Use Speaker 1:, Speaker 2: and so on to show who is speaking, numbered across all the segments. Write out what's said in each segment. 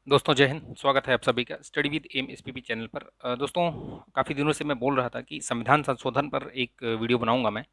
Speaker 1: दोस्तों जय हिंद। स्वागत है आप सभी का study with M SPP channel पर। दोस्तों काफ़ी दिनों से मैं बोल रहा था कि संविधान संशोधन पर एक वीडियो बनाऊंगा मैं।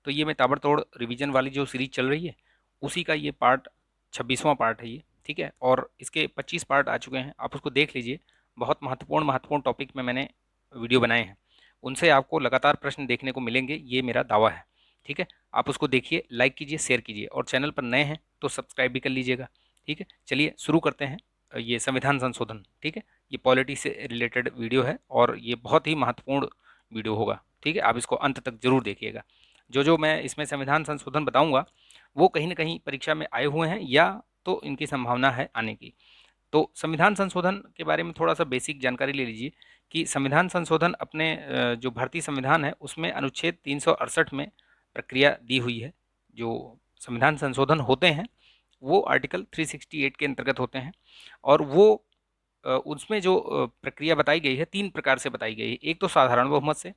Speaker 1: तो ये मैं ताबड़तोड़ रिवीजन वाली जो सीरीज चल रही है उसी का ये पार्ट 26वां पार्ट है ये, ठीक है। और इसके 25 पार्ट आ चुके हैं, आप उसको देख लीजिए। बहुत महत्वपूर्ण महत्वपूर्ण टॉपिक में मैंने वीडियो बनाए हैं, उनसे आपको लगातार प्रश्न देखने को मिलेंगे, ये मेरा दावा है, ठीक है। आप उसको देखिए, लाइक कीजिए, शेयर कीजिए, और चैनल पर नए हैं तो सब्सक्राइब भी कर लीजिएगा, ठीक है। चलिए शुरू करते हैं ये संविधान संशोधन, ठीक है। ये पॉलिटी से रिलेटेड वीडियो है और ये बहुत ही महत्वपूर्ण वीडियो होगा, ठीक है। आप इसको अंत तक जरूर देखिएगा। जो जो मैं इसमें संविधान संशोधन बताऊंगा वो कहीं ना कहीं परीक्षा में आए हुए हैं या तो इनकी संभावना है आने की। तो संविधान संशोधन के बारे में थोड़ा सा बेसिक जानकारी ले लीजिए कि संविधान संशोधन अपने जो भारतीय संविधान है उसमें अनुच्छेद 368 में प्रक्रिया दी हुई है। जो संविधान संशोधन होते हैं वो आर्टिकल 368 के अंतर्गत होते हैं। और वो उसमें जो प्रक्रिया बताई गई है 3 प्रकार से बताई गई है। एक तो साधारण बहुमत से,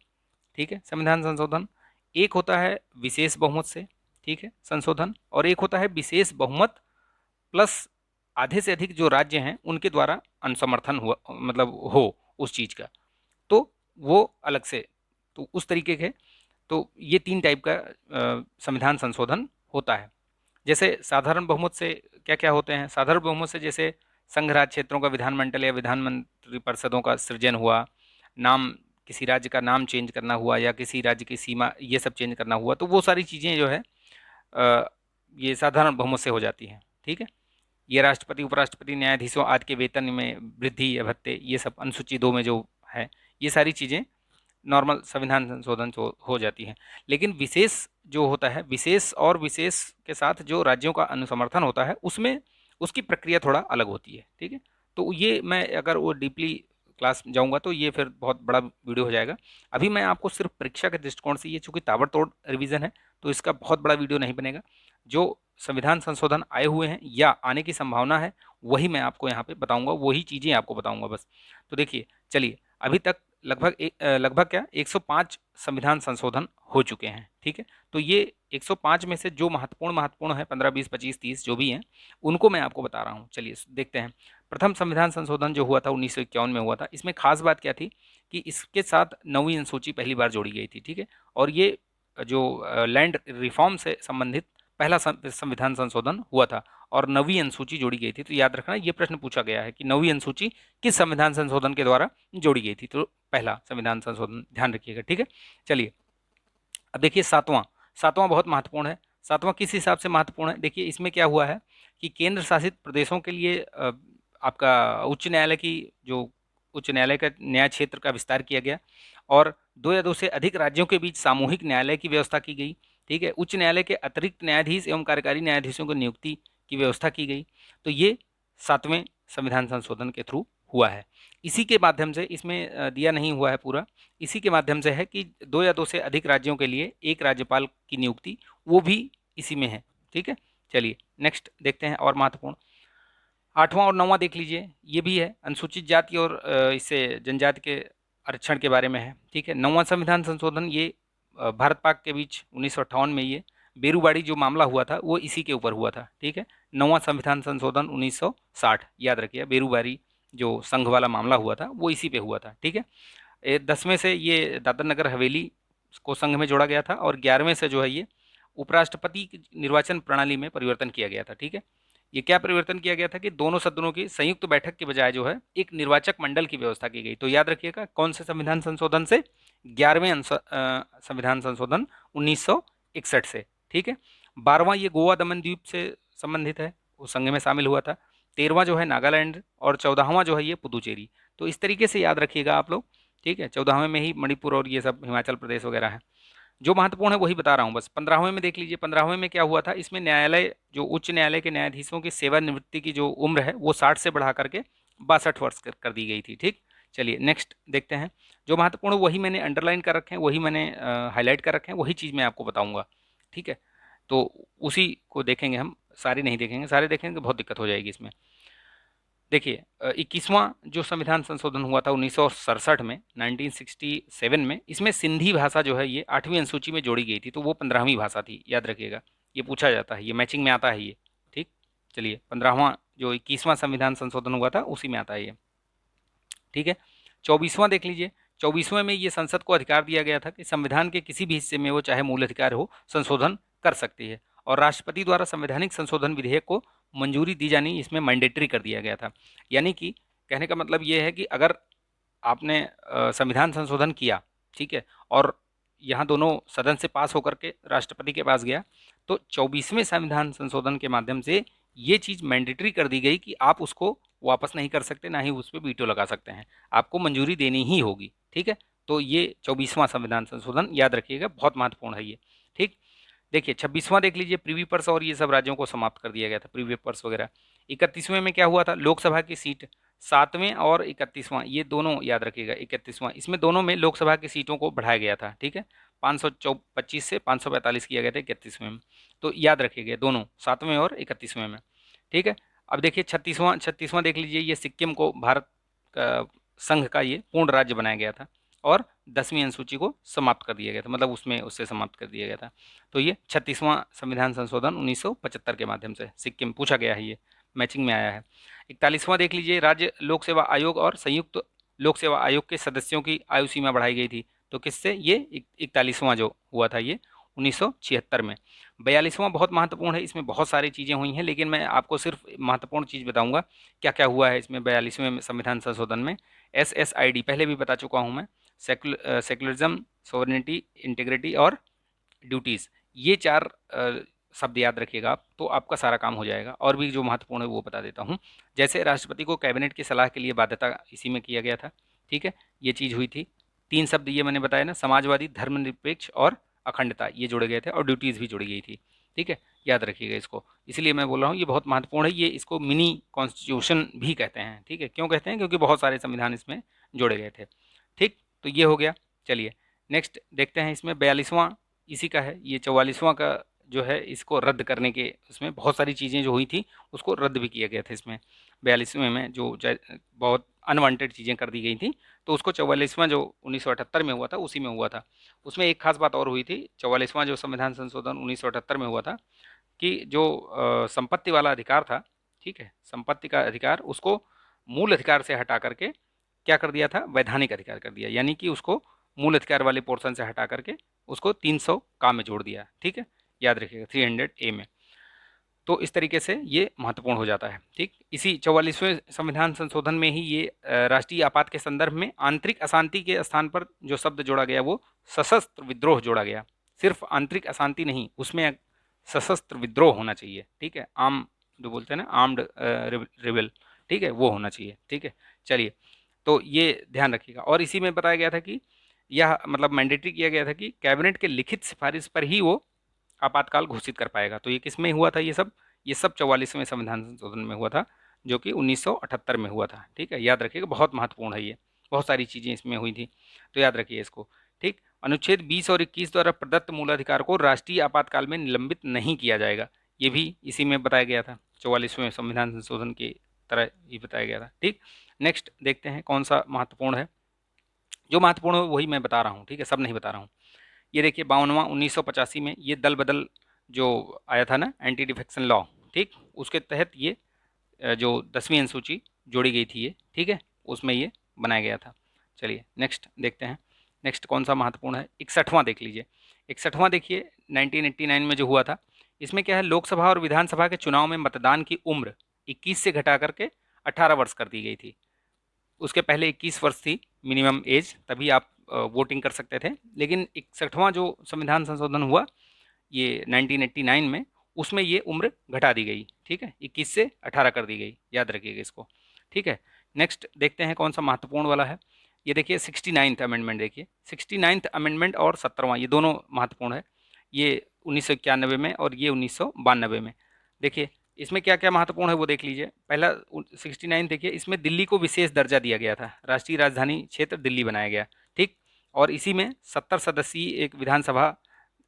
Speaker 1: ठीक है, संविधान संशोधन। एक होता है विशेष बहुमत से, ठीक है, संशोधन। और एक होता है विशेष बहुमत प्लस आधे से अधिक जो राज्य हैं उनके द्वारा अनुसमर्थन हुआ, मतलब हो उस चीज का, तो वो अलग से, तो उस तरीके के। तो ये 3 टाइप का संविधान संशोधन होता है। जैसे साधारण बहुमत से क्या क्या होते हैं? साधारण बहुमत से जैसे संघ राज्य क्षेत्रों का विधानमंडल या विधानमंत्री परिषदों का सृजन हुआ, नाम, किसी राज्य का नाम चेंज करना हुआ, या किसी राज्य की सीमा ये सब चेंज करना हुआ, तो वो सारी चीज़ें जो है ये साधारण बहुमत से हो जाती हैं, ठीक है। ये राष्ट्रपति, उपराष्ट्रपति, न्यायाधीशों आदि के वेतन में वृद्धि या भत्ते, ये सब अनुसूची 2 में जो है, ये सारी चीज़ें नॉर्मल संविधान संशोधन हो जाती है। लेकिन विशेष जो होता है, विशेष और विशेष के साथ जो राज्यों का अनुसमर्थन होता है उसमें उसकी प्रक्रिया थोड़ा अलग होती है, ठीक है। तो ये मैं अगर वो डीपली क्लास जाऊंगा तो ये फिर बहुत बड़ा वीडियो हो जाएगा। अभी मैं आपको सिर्फ परीक्षा के दृष्टिकोण से, ये चूंकि ताबड़तोड़ रिवीजन है तो इसका बहुत बड़ा वीडियो नहीं बनेगा। जो संविधान संशोधन आए हुए हैं या आने की संभावना है वही मैं आपको यहाँ पे बताऊंगा, वही चीज़ें आपको बताऊंगा बस। तो देखिए, चलिए, अभी तक लगभग क्या 105 संविधान संशोधन हो चुके हैं, ठीक है। तो ये 105 में से जो महत्वपूर्ण महत्वपूर्ण है, 15, 20, 25, 30 जो भी हैं, उनको मैं आपको बता रहा हूँ। चलिए देखते हैं। प्रथम संविधान संशोधन जो हुआ था 1951 में हुआ था। इसमें खास बात क्या थी कि इसके साथ 9वीं अनुसूची पहली बार जोड़ी गई थी, ठीक है। और ये जो लैंड रिफॉर्म से संबंधित पहला संविधान संशोधन हुआ था और 9वीं अनुसूची जोड़ी गई थी। तो याद रखना, ये प्रश्न पूछा गया है कि 9वीं अनुसूची किस संविधान संशोधन के द्वारा जोड़ी गई थी। तो पहला संविधान संशोधन ध्यान रखिएगा, ठीक है। चलिए अब देखिए सातवां। सातवां बहुत महत्वपूर्ण है। सातवां किस हिसाब से महत्वपूर्ण है? देखिए इसमें क्या हुआ है कि केंद्र शासित प्रदेशों के लिए आपका उच्च न्यायालय की जो उच्च न्यायालय का न्याय क्षेत्र का विस्तार किया गया और 2 या 2 से अधिक राज्यों के बीच सामूहिक न्यायालय की व्यवस्था की गई, ठीक है। उच्च न्यायालय के अतिरिक्त न्यायाधीश एवं कार्यकारी न्यायाधीशों की नियुक्ति की व्यवस्था की गई। तो ये 7वें संविधान संशोधन के थ्रू हुआ है। इसी के माध्यम से, इसमें दिया नहीं हुआ है पूरा, इसी के माध्यम से है कि 2 या 2 से अधिक राज्यों के लिए एक राज्यपाल की नियुक्ति, वो भी इसी में है, ठीक है। चलिए नेक्स्ट देखते हैं और महत्वपूर्ण। 8वां और 9वां देख लीजिए, ये भी है अनुसूचित जाति और इससे जनजाति के आरक्षण के बारे में है, ठीक है। 9वां संविधान संशोधन ये भारत पाक के बीच 1958 में ये बेरूबाड़ी जो मामला हुआ था वो इसी के ऊपर हुआ था, ठीक है। 9वां संविधान संशोधन 1960, याद रखिए, बेरूबाड़ी जो संघ वाला मामला हुआ था वो इसी पे हुआ था, ठीक है। 10वें से ये दादर नगर हवेली को संघ में जोड़ा गया था और 11वें से जो है ये उपराष्ट्रपति की निर्वाचन प्रणाली में परिवर्तन किया गया था, ठीक है। ये क्या परिवर्तन किया गया था कि दोनों सदनों की संयुक्त बैठक के बजाय जो है एक निर्वाचक मंडल की व्यवस्था की गई। तो याद रखिएगा कौन से संविधान संशोधन से? 11वें संविधान संशोधन 1961 से, ठीक है। 12वां ये गोवा दमन द्वीप से संबंधित है, उस संघ में शामिल हुआ था। 13वां जो है नागालैंड और 14वां जो है ये पुदुचेरी। तो इस तरीके से याद रखिएगा आप लोग, ठीक है। 14वें में ही मणिपुर और ये सब हिमाचल प्रदेश वगैरह है। जो महत्वपूर्ण है वही बता रहा हूँ बस। 15वें में देख लीजिए, 15वें में क्या हुआ था, इसमें न्यायालय जो उच्च न्यायालय के न्यायाधीशों की सेवानिवृत्ति की जो उम्र है वो 60 से बढ़ा करके 62 वर्ष कर दी गई थी, ठीक। चलिए नेक्स्ट देखते हैं। जो महत्वपूर्ण वही मैंने अंडरलाइन कर रखे हैं, वही मैंने हाईलाइट कर रखे हैं, वही चीज़ मैं आपको बताऊंगा, ठीक है। तो उसी को देखेंगे हम, सारे नहीं देखेंगे, सारे देखेंगे तो बहुत दिक्कत हो जाएगी इसमें। देखिए 21वां जो संविधान संशोधन हुआ था 1967 में, 1967 में, इसमें सिंधी भाषा जो है ये 8वीं अनुसूची में जोड़ी गई थी। तो वो 15वीं भाषा थी, याद रखिएगा, ये पूछा जाता है, ये मैचिंग में आता है ये, ठीक। चलिए 15वां जो 21वां संविधान संशोधन हुआ था उसी में आता है ये, ठीक है। 24वां देख लीजिए। 24वें में ये संसद को अधिकार दिया गया था कि संविधान के किसी भी हिस्से में वो चाहे मूल अधिकार हो संशोधन कर सकती है, और राष्ट्रपति द्वारा संवैधानिक संशोधन विधेयक को मंजूरी दी जानी इसमें मैंडेटरी कर दिया गया था। यानी कि कहने का मतलब ये है कि अगर आपने संविधान संशोधन किया, ठीक है, और यहाँ दोनों सदन से पास होकर के राष्ट्रपति के पास गया, तो 24वें संविधान संशोधन के माध्यम से ये चीज़ मैंडेटरी कर दी गई कि आप उसको वापस नहीं कर सकते, ना ही उस पर वीटो लगा सकते हैं, आपको मंजूरी देनी ही होगी, ठीक है। तो ये 24वां संविधान संशोधन याद रखिएगा, बहुत महत्वपूर्ण है ये, ठीक। देखिए 26वां देख लीजिए, प्रीवी पर्स और ये सब राज्यों को समाप्त कर दिया गया था, प्रीवी पर्स वगैरह। 31वें में क्या हुआ था, लोकसभा की सीट 7वें और 31वां, ये दोनों याद रखिएगा, 31वां, इसमें दोनों में लोकसभा की सीटों को बढ़ाया गया था, ठीक है, 525 से 545 किया गया था 31वें में। तो याद रखिएगा दोनों 7वें और 31वें में, ठीक है। अब देखिए 36वां देख लीजिए, ये सिक्किम को भारत संघ का ये पूर्ण राज्य बनाया गया था, और 10वीं अनुसूची को समाप्त कर दिया गया था, मतलब उसमें उससे समाप्त कर दिया गया था। तो ये 36वां संविधान संशोधन 1975 के माध्यम से सिक्किम पूछा गया है, ये मैचिंग में आया है। 41वां देख लीजिए, राज्य लोक सेवा आयोग और संयुक्त लोक सेवा आयोग के सदस्यों की आयु सीमा बढ़ाई गई थी, तो किससे, ये 41वां जो हुआ था ये 1976 में। 42वां बहुत महत्वपूर्ण है, इसमें बहुत सारी चीज़ें हुई हैं, लेकिन मैं आपको सिर्फ महत्वपूर्ण चीज़ बताऊंगा क्या क्या हुआ है इसमें 42वें संविधान संशोधन में। SSID पहले भी बता चुका हूं मैं, सेक्युलरिज्म, सोवरेनिटी, इंटीग्रिटी और ड्यूटीज़, ये 4 शब्द याद रखिएगा आप, तो आपका सारा काम हो जाएगा। और भी जो महत्वपूर्ण है वो बता देता हूँ, जैसे राष्ट्रपति को कैबिनेट की सलाह के लिए बाध्यता इसी में किया गया था, ठीक है, ये चीज़ हुई थी। 3 शब्द ये मैंने बताया ना, समाजवादी, धर्मनिरपेक्ष और अखंडता, ये जुड़े गए थे, और ड्यूटीज़ भी जुड़ी गई थी, ठीक है, याद रखिएगा इसको। इसलिए मैं बोल रहा हूँ ये बहुत महत्वपूर्ण है, ये इसको मिनी कॉन्स्टिट्यूशन भी कहते हैं, ठीक है। क्यों कहते हैं, क्योंकि बहुत सारे संविधान इसमें जोड़े गए थे, ठीक। तो ये हो गया। चलिए नेक्स्ट देखते हैं, इसमें 42वां इसी का है, ये 44वां का जो है, इसको रद्द करने के, उसमें बहुत सारी चीज़ें जो हुई थी उसको रद्द भी किया गया था इसमें 42वें में, जो बहुत अनवांटेड चीज़ें कर दी गई थी, तो उसको 44वां जो 1978 में हुआ था उसी में हुआ था। उसमें एक खास बात और हुई थी, 44वां जो संविधान संशोधन 1978 में हुआ था, कि जो संपत्ति वाला अधिकार था, ठीक है, संपत्ति का अधिकार उसको मूल अधिकार से हटा करके क्या कर दिया था, वैधानिक अधिकार कर दिया, यानी कि उसको मूल अधिकार वाले पोर्शन से हटा करके उसको 300 का में जोड़ दिया, ठीक है, याद रखिएगा 300A में। तो इस तरीके से ये महत्वपूर्ण हो जाता है, ठीक। इसी 44वें संविधान संशोधन में ही ये राष्ट्रीय आपात के संदर्भ में आंतरिक अशांति के स्थान पर जो शब्द जोड़ा गया वो सशस्त्र विद्रोह जोड़ा गया। सिर्फ आंतरिक अशांति नहीं, उसमें सशस्त्र विद्रोह होना चाहिए, ठीक है, आम जो बोलते हैं ना, आर्म्ड रिबेल, ठीक है, वो होना चाहिए, ठीक है। चलिए, तो ये ध्यान रखिएगा। और इसी में बताया गया था कि यह मतलब मैंडेटरी किया गया था कि कैबिनेट के लिखित सिफारिश पर ही वो आपातकाल घोषित कर पाएगा। तो ये किस में हुआ था, ये सब 44वें संविधान संशोधन में हुआ था, जो कि 1978 में हुआ था, ठीक है, याद रखिएगा, बहुत महत्वपूर्ण है ये, बहुत सारी चीज़ें इसमें हुई थी, तो याद रखिए इसको, ठीक। अनुच्छेद 20 और 21 द्वारा प्रदत्त मूलाधिकार को राष्ट्रीय आपातकाल में निलंबित नहीं किया जाएगा, ये भी इसी में बताया गया था, 44वें संविधान संशोधन की तरह ही बताया गया था, ठीक। नेक्स्ट देखते हैं कौन सा महत्वपूर्ण है, जो महत्वपूर्ण है वही मैं बता रहा हूँ, ठीक है, सब नहीं बता रहा हूँ। ये देखिए 52वां 1985 में ये दल बदल जो आया था ना, एंटी डिफेक्शन लॉ, ठीक, उसके तहत ये जो 10वीं अनुसूची जोड़ी गई थी ये, ठीक है, उसमें ये बनाया गया था। चलिए नेक्स्ट देखते हैं, नेक्स्ट कौन सा महत्वपूर्ण है, 61वां देख लीजिए। 61वां देखिए 1989 में जो हुआ था, इसमें क्या है, लोकसभा और विधानसभा के चुनाव में मतदान की उम्र 21 से घटा करके 18 वर्ष कर दी गई थी। उसके पहले 21 वर्ष थी मिनिमम एज, तभी आप वोटिंग कर सकते थे, लेकिन 61वां जो संविधान संशोधन हुआ ये 1989 में, उसमें ये उम्र घटा दी गई, ठीक है, 21 से 18 कर दी गई, याद रखिएगा इसको, ठीक है। नेक्स्ट देखते हैं कौन सा महत्वपूर्ण वाला है, ये देखिए 69th अमेंडमेंट, देखिए 69th अमेंडमेंट और 70वां, ये दोनों महत्वपूर्ण है, ये 1991 में और ये 1992 में। देखिए इसमें क्या क्या महत्वपूर्ण है वो देख लीजिए। पहला 69 देखिए, इसमें दिल्ली को विशेष दर्जा दिया गया था, राष्ट्रीय राजधानी क्षेत्र दिल्ली बनाया गया, ठीक। और इसी में 70 सदस्यीय एक विधानसभा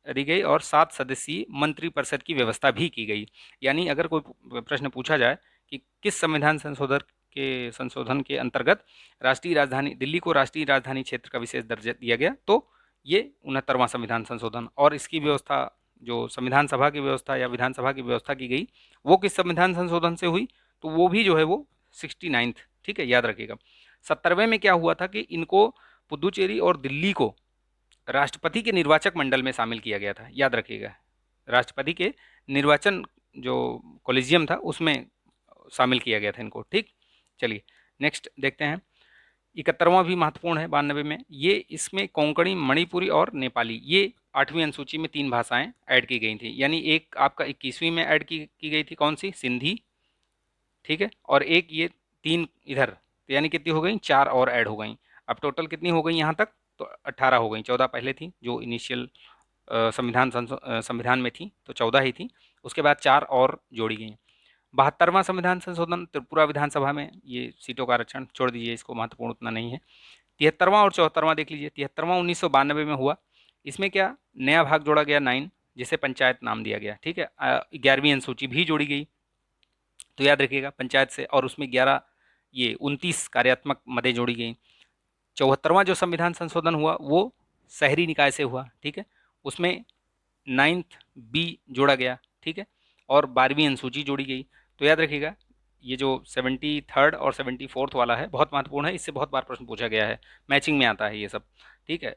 Speaker 1: दी गई और 7 सदस्यीय मंत्रिपरिषद की व्यवस्था भी की गई। यानी अगर कोई प्रश्न पूछा जाए कि किस संशोधन के अंतर्गत राष्ट्रीय राजधानी दिल्ली को राष्ट्रीय राजधानी क्षेत्र का विशेष दर्जा दिया गया, तो ये 69वां संविधान संशोधन, और इसकी व्यवस्था जो संविधान सभा की व्यवस्था या विधानसभा की व्यवस्था की गई वो किस संविधान संशोधन से हुई, तो वो भी जो है वो 69th, ठीक है, याद रखिएगा। 70वें में क्या हुआ था कि इनको पुदुचेरी और दिल्ली को राष्ट्रपति के निर्वाचक मंडल में शामिल किया गया था, याद रखिएगा। राष्ट्रपति के निर्वाचन जो कॉलेजियम था उसमें शामिल किया गया था इनको, ठीक। चलिए नेक्स्ट देखते हैं। 71वां भी महत्वपूर्ण है 92 में, ये इसमें कोंकणी, मणिपुरी और नेपाली, ये 8वीं अनुसूची में 3 भाषाएं ऐड की गई थी। यानी एक आपका 21वीं में ऐड की गई थी, कौन सी, सिंधी, ठीक है, और एक ये 3 इधर, तो यानी कितनी हो गई, 4 और ऐड हो गई। अब टोटल कितनी हो गई यहाँ तक, तो 18 हो गई। 14 पहले थी जो इनिशियल संविधान में थी, तो 14 ही थी। उसके बाद 4 और जोड़ी गई। 72वां संविधान संशोधन त्रिपुरा विधानसभा में, ये सीटों का आरक्षण छोड़ दीजिए, इसको महत्वपूर्ण उतना नहीं है। 73वां और 74वां देख लीजिए। 73वां 1992 में हुआ, इसमें क्या नया भाग जोड़ा गया 9, जिसे पंचायत नाम दिया गया, ठीक है। 11वीं अनुसूची भी जोड़ी गई, तो याद रखिएगा पंचायत से, और उसमें 11 ये 29 कार्यात्मक मदें जोड़ी गई। 74वां जो संविधान संशोधन हुआ वो शहरी निकाय से हुआ, ठीक है, उसमें 9th बी जोड़ा गया, ठीक है, और 12वीं अनुसूची जोड़ी गई। तो याद रखिएगा ये जो 73rd और 74th वाला है बहुत महत्वपूर्ण है, इससे बहुत बार प्रश्न पूछा गया है, मैचिंग में आता है ये सब, ठीक है।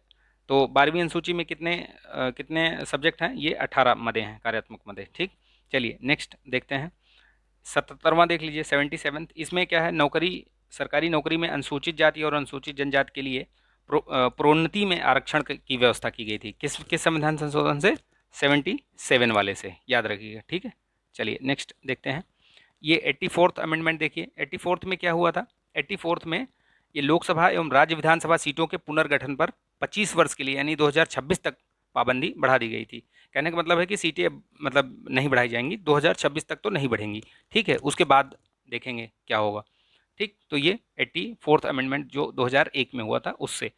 Speaker 1: तो 12वीं अनुसूची में कितने सब्जेक्ट हैं, ये 18 मदें हैं, कार्यात्मक मदें, ठीक। चलिए नेक्स्ट देखते हैं। 77वां देख लीजिए, 77th, इसमें क्या है, नौकरी, सरकारी नौकरी में अनुसूचित जाति और अनुसूचित जनजाति के लिए प्रोन्नति में आरक्षण की व्यवस्था की गई थी। किस किस संविधान संशोधन से, 77 वाले से, याद रखिएगा, ठीक है। चलिए नेक्स्ट देखते हैं। ये 84th अमेंडमेंट देखिए। 84th में क्या हुआ था, 84th में ये लोकसभा एवं राज्य विधानसभा सीटों के पुनर्गठन पर 25 वर्ष के लिए यानी 2026 तक पाबंदी बढ़ा दी गई थी। कहने का मतलब है कि सीटें मतलब नहीं बढ़ाई जाएंगी, 2026 तक तो नहीं बढ़ेंगी, ठीक है, उसके बाद देखेंगे क्या होगा, ठीक। तो ये 84th अमेंडमेंट जो 2001 में हुआ था उससे।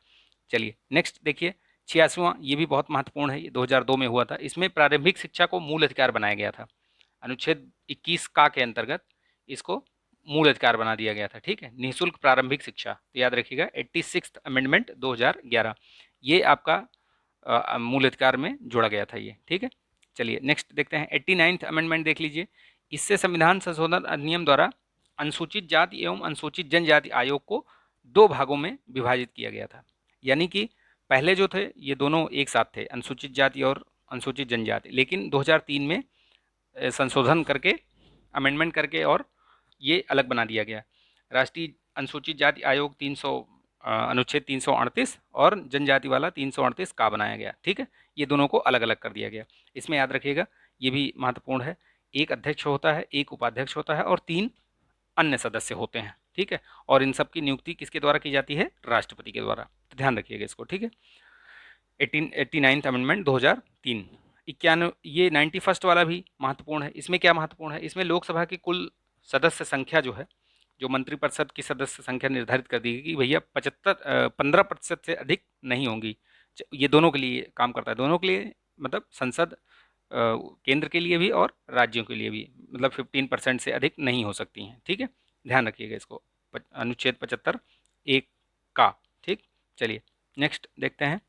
Speaker 1: चलिए नेक्स्ट देखिए। 86वां, ये भी बहुत महत्वपूर्ण है, ये 2002 में हुआ था। इसमें प्रारंभिक शिक्षा को मूल अधिकार बनाया गया था। अनुच्छेद 21 का के अंतर्गत इसको मूल अधिकार बना दिया गया था, ठीक है, निःशुल्क प्रारंभिक शिक्षा। तो याद रखिएगा 86th अमेंडमेंट 2011, ये आपका मूल अधिकार में जोड़ा गया था ये, ठीक है। चलिए नेक्स्ट देखते हैं। 89th अमेंडमेंट देख लीजिए। इससे संविधान संशोधन अधिनियम द्वारा अनुसूचित जाति एवं अनुसूचित जनजाति आयोग को 2 भागों में विभाजित किया गया था। यानी कि पहले जो थे ये दोनों एक साथ थे, अनुसूचित जाति और अनुसूचित जनजाति, लेकिन 2003 में संशोधन करके, अमेंडमेंट करके, और ये अलग बना दिया गया। राष्ट्रीय अनुसूचित जाति आयोग 300 अनुच्छेद 338 और जनजाति वाला 338 का बनाया गया, ठीक है। ये दोनों को अलग अलग कर दिया गया। इसमें याद रखिएगा ये भी महत्वपूर्ण है, एक अध्यक्ष होता है, एक उपाध्यक्ष होता है और 3 अन्य सदस्य होते हैं, ठीक है। और इन सब की नियुक्ति किसके द्वारा की जाती है, राष्ट्रपति के द्वारा। तो ध्यान रखिएगा इसको, ठीक है। 89th amendment 2003। 91, ये 91st वाला भी महत्वपूर्ण है। इसमें क्या महत्वपूर्ण है, इसमें लोकसभा की कुल सदस्य संख्या जो है, जो मंत्रिपरिषद की सदस्य संख्या निर्धारित कर दी गई कि भैया 15% से अधिक नहीं होंगी। ये दोनों के लिए काम करता है, दोनों के लिए, मतलब संसद केंद्र के लिए भी और राज्यों के लिए भी, मतलब 15% से अधिक नहीं हो सकती हैं, ठीक है। ध्यान रखिएगा इसको, अनुच्छेद 75 एक का, ठीक। चलिए नेक्स्ट देखते हैं।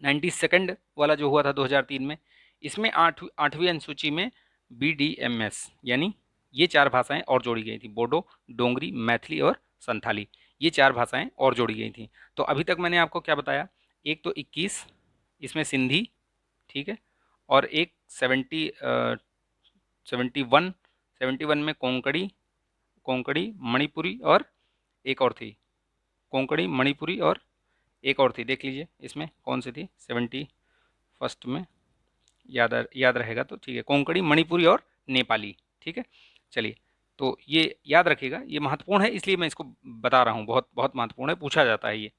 Speaker 1: 92nd वाला जो हुआ था 2003 में, इसमें 8वीं अनुसूची में BDMS यानी ये 4 भाषाएं और जोड़ी गई थी, बोडो, डोंगरी, मैथिली और संथाली, ये 4 भाषाएं और जोड़ी गई थी। तो अभी तक मैंने आपको क्या बताया, एक तो 21, इसमें सिंधी, ठीक है, और एक 71 में कोंकणी मणिपुरी, और एक और थी कोंकणी मणिपुरी, और एक और थी, देख लीजिए इसमें कौन सी थी, 71st में, याद रहेगा तो ठीक है, कोंकणी मणिपुरी और नेपाली, ठीक है। चलिए तो ये याद रखिएगा, ये महत्वपूर्ण है इसलिए मैं इसको बता रहा हूँ, बहुत बहुत महत्वपूर्ण है, पूछा जाता है ये,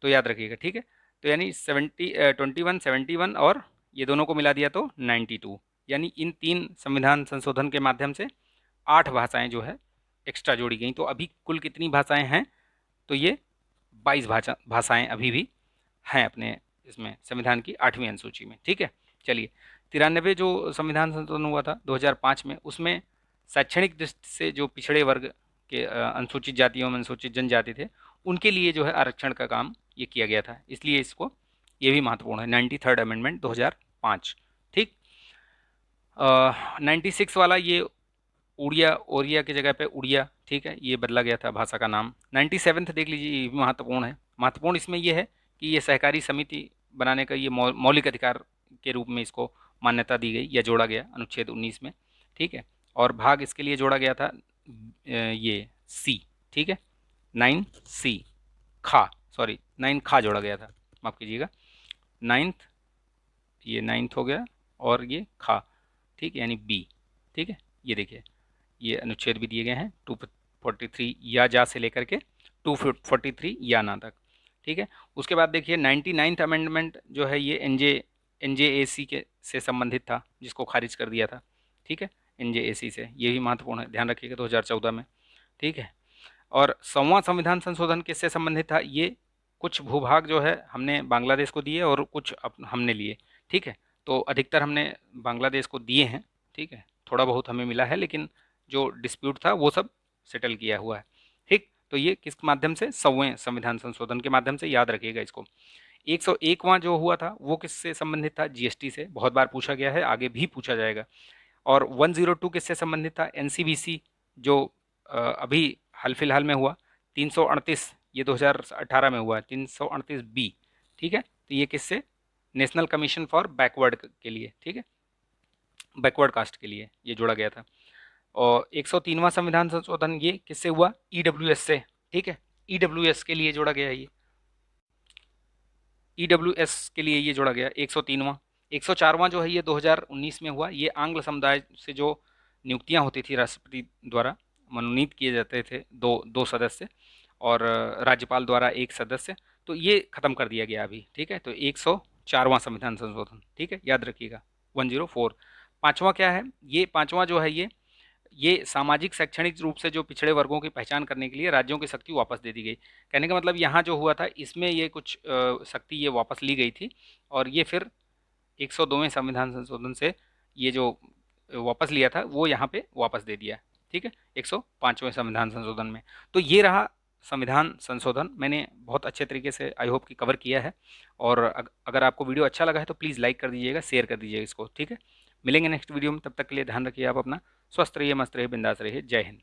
Speaker 1: तो याद रखिएगा, ठीक है। तो यानी 21, 71 और ये दोनों को मिला दिया तो 92, यानी इन 3 संविधान संशोधन के माध्यम से 8 भाषाएं जो है एक्स्ट्रा जोड़ी गई। तो अभी कुल कितनी भाषाएं हैं, तो ये 22 भाषाएं अभी भी हैं अपने इसमें संविधान की 8वीं अनुसूची में, ठीक है। चलिए 93 जो संविधान संशोधन हुआ था 2005 में, उसमें शैक्षणिक दृष्टि से जो पिछड़े वर्ग के अनुसूचित जातियों में अनुसूचित जनजाति थे, उनके लिए जो है आरक्षण का काम ये किया गया था, इसलिए इसको ये भी महत्वपूर्ण है। 93rd अमेंडमेंट 2005, ठीक। 96 वाला ये उड़िया ओरिया की जगह पे उड़िया, ठीक है, ये बदला गया था भाषा का नाम। 97th देख लीजिए, ये भी महत्वपूर्ण है। महत्वपूर्ण इसमें ये है कि ये सहकारी समिति बनाने का ये मौलिक अधिकार के रूप में इसको मान्यता दी गई या जोड़ा गया अनुच्छेद 19 में, ठीक है। और भाग इसके लिए जोड़ा गया था ये सी, ठीक है, 9C खा, सॉरी 9 खा जोड़ा गया था, माफ कीजिएगा, 9th, ये 9th हो गया और ये खा, ठीक है, यानी बी, ठीक है। ये देखिए, ये अनुच्छेद भी दिए गए हैं 243 या जा से लेकर के 243 या ना तक, ठीक है। उसके बाद देखिए 99th अमेंडमेंट जो है ये NJAC के से संबंधित था, जिसको खारिज कर दिया था, ठीक है, NJAC से, ये भी महत्वपूर्ण है, ध्यान रखिएगा 2014 में, ठीक है। और 100वां संविधान संशोधन किससे संबंधित था, ये कुछ भूभाग जो है हमने बांग्लादेश को दिए और कुछ हमने लिए, ठीक है। तो अधिकतर हमने बांग्लादेश को दिए हैं, ठीक है, थोड़ा बहुत हमें मिला है, लेकिन जो डिस्प्यूट था वो सब सेटल किया हुआ है, ठीक। तो ये किस माध्यम से, 100वें संविधान संशोधन के माध्यम से, याद रखिएगा इसको। 101वां जो हुआ था वो किससे संबंधित था, GST से, बहुत बार पूछा गया है, आगे भी पूछा जाएगा। और 102 किससे संबंधित था, NCBC, जो अभी हाल फिलहाल में हुआ। 338 ये 2018 में हुआ है, 338B, ठीक है। तो ये किससे, नेशनल कमीशन फॉर बैकवर्ड के लिए, ठीक है, बैकवर्ड कास्ट के लिए ये जोड़ा गया था। और 103वां संविधान संशोधन ये किससे हुआ, EWS से, ठीक है, EWS के लिए जोड़ा गया है ये, EWS के लिए ये जोड़ा गया 103वां। 104वां जो है ये 2019 में हुआ, ये आंग्ल समुदाय से जो नियुक्तियां होती थी राष्ट्रपति द्वारा मनोनीत किए जाते थे दो दो सदस्य और राज्यपाल द्वारा एक सदस्य, तो ये खत्म कर दिया गया अभी, ठीक है। तो 104वां संविधान संशोधन, ठीक है, याद रखिएगा 104। पाँचवा क्या है, ये पाँचवा जो है ये सामाजिक शैक्षणिक रूप से जो पिछड़े वर्गों की पहचान करने के लिए राज्यों की शक्ति वापस दे दी गई। कहने का मतलब यहाँ जो हुआ था इसमें ये कुछ शक्ति ये वापस ली गई थी और ये फिर 102वें संविधान संशोधन से ये जो वापस लिया था वो यहाँ पे वापस दे दिया, ठीक है, 105वें संविधान संशोधन में। तो ये रहा संविधान संशोधन, मैंने बहुत अच्छे तरीके से आई होप कि कवर किया है। और अगर आपको वीडियो अच्छा लगा है तो प्लीज़ लाइक कर दीजिएगा, शेयर कर दीजिएगा इसको, ठीक है। मिलेंगे नेक्स्ट वीडियो में, तब तक के लिए ध्यान रखिए आप अपना, स्वस्थ रहिए, मस्त रहिए, बिंदास रहिए, जय हिंद।